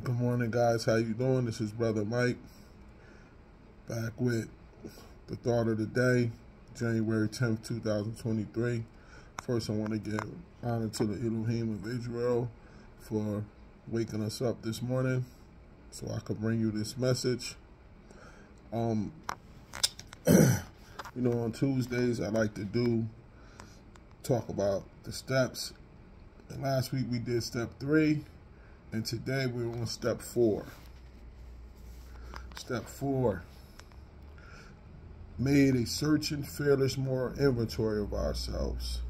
Good morning, guys. How you doing? This is Brother Mike, back with the thought of the day, January 10th, 2023. First, I want to give honor to the Elohim of Israel for waking us up this morning so I could bring you this message. On Tuesdays, I like to talk about the steps. And last week we did step 3. And today we're on step 4. Step 4. Made a searching, fearless moral inventory of ourselves.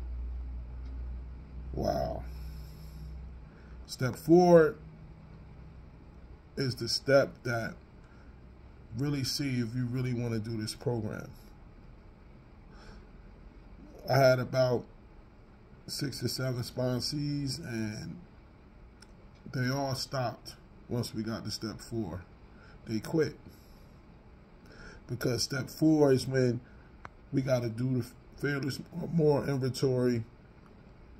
Wow. Step 4 is the step that really see if you really want to do this program. I had about 6 or 7 sponsees, and they all stopped once we got to step 4. They quit. Because step 4 is when we got to do the fearless moral inventory,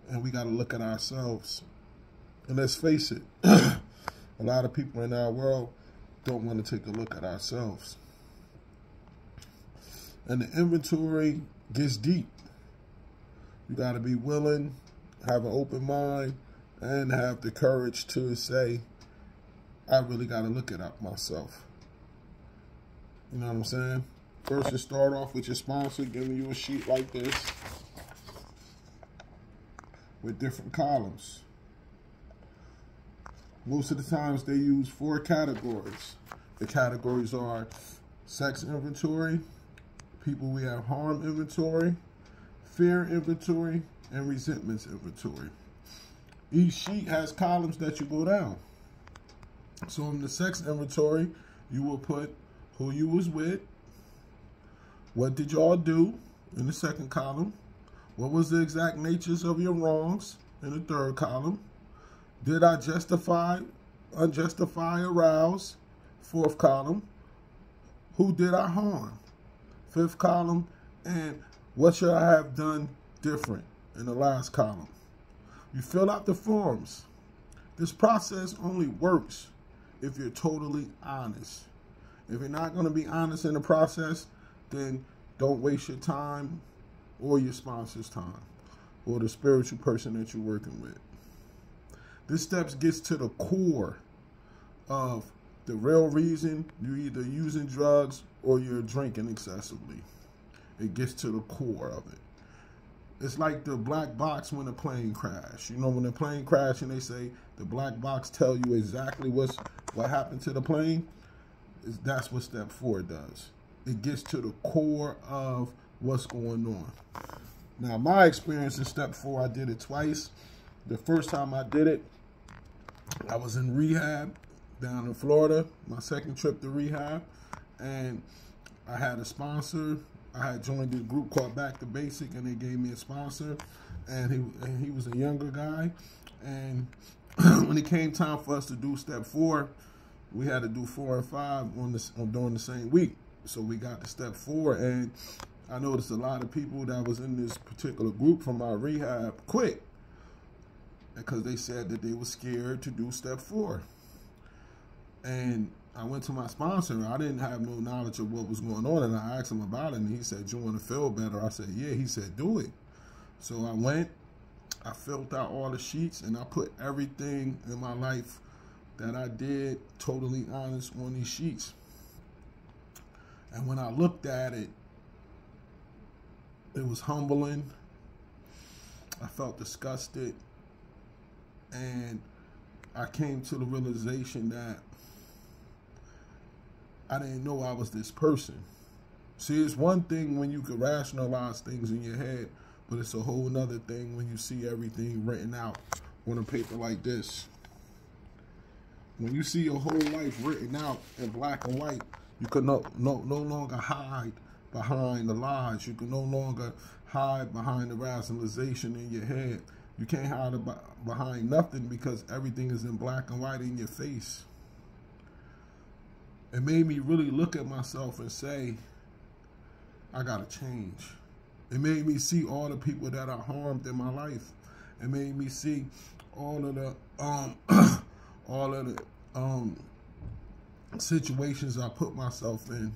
and we got to look at ourselves. And let's face it, a lot of people in our world don't want to take a look at ourselves. And the inventory gets deep. You got to be willing, have an open mind, and have the courage to say, I really got to look at myself. You know what I'm saying? First, you start off with your sponsor giving you a sheet like this with different columns. Most of the times they use 4 categories. The categories are sex inventory, people we have harmed inventory, fear inventory, and resentments inventory. Each sheet has columns that you go down. So in the sex inventory, you will put who you was with, what did y'all do in the second column, what was the exact natures of your wrongs in the third column, did I justify, unjustify, arouse, fourth column, who did I harm, fifth column, and what should I have done different in the last column. You fill out the forms. This process only works if you're totally honest. If you're not going to be honest in the process, then don't waste your time or your sponsor's time or the spiritual person that you're working with. This step gets to the core of the real reason you're either using drugs or you're drinking excessively. It gets to the core of it. It's like the black box when a plane crash. You know, when the plane crash and they say the black box tell you exactly what happened to the plane, that's what step 4 does. It gets to the core of what's going on. Now, my experience in step 4, I did it twice. The first time I did it, I was in rehab down in Florida, my second trip to rehab, and I had a sponsor. I had joined a group called Back to Basic, and they gave me a sponsor, and he was a younger guy. And when it came time for us to do step 4, we had to do 4 and 5 during the same week. So we got to step 4, and I noticed a lot of people that was in this particular group from our rehab quit because they said that they were scared to do step 4. And I went to my sponsor. I didn't have no knowledge of what was going on, and I asked him about it, and he said, you want to feel better? I said, yeah. He said, do it. So I went, I filled out all the sheets, and I put everything in my life that I did totally honest on these sheets. And when I looked at it, it was humbling. I felt disgusted, and I came to the realization that I didn't know I was this person. See, it's one thing when you can rationalize things in your head, but it's a whole nother thing when you see everything written out on a paper like this. When you see your whole life written out in black and white, you can no longer hide behind the lies. You can no longer hide behind the rationalization in your head. You can't hide behind nothing because everything is in black and white in your face. It made me really look at myself and say, I gotta change. It made me see all the people that I harmed in my life. It made me see all of the situations I put myself in,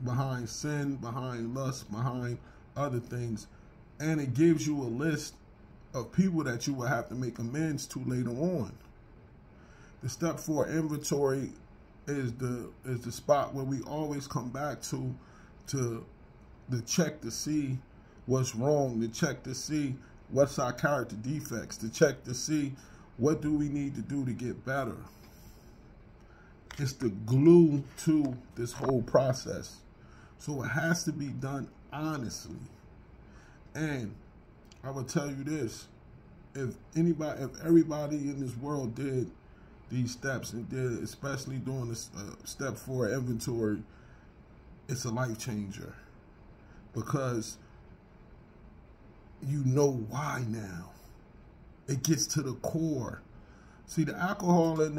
behind sin, behind lust, behind other things. And it gives you a list of people that you will have to make amends to later on. The step 4 inventory is the spot where we always come back to check to see what's wrong, to check to see what's our character defects, to check to see what do we need to do to get better. It's the glue to this whole process. So it has to be done honestly. And I will tell you this, if everybody in this world did these steps and did, especially during this step 4 inventory, it's a life changer, because you know why now. It gets to the core. See, the alcohol and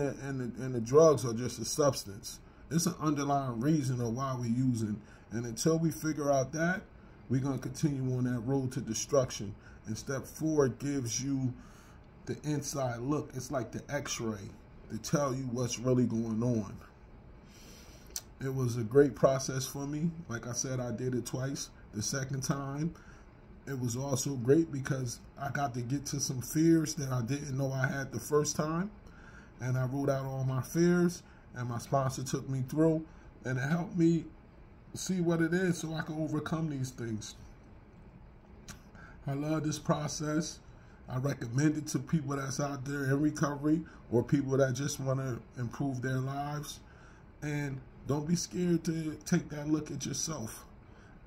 the drugs are just a substance. It's an underlying reason of why we're using. And until we figure out that, we're going to continue on that road to destruction. And step 4 gives you the inside look. It's like the x-ray to tell you what's really going on. It was a great process for me. Like I said, I did it twice. The second time, it was also great because I got to get to some fears that I didn't know I had the first time. And I wrote out all my fears, and my sponsor took me through, and it helped me see what it is so I can overcome these things. I love this process. I recommend it to people that's out there in recovery or people that just want to improve their lives. And don't be scared to take that look at yourself.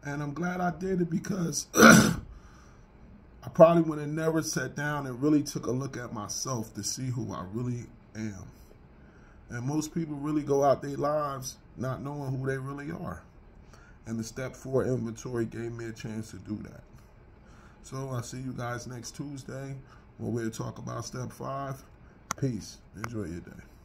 And I'm glad I did it, because I probably would have never sat down and really took a look at myself to see who I really am. And most people really go out their lives not knowing who they really are. And the step 4 inventory gave me a chance to do that. So I'll see you guys next Tuesday, where we'll talk about step 5. Peace. Enjoy your day.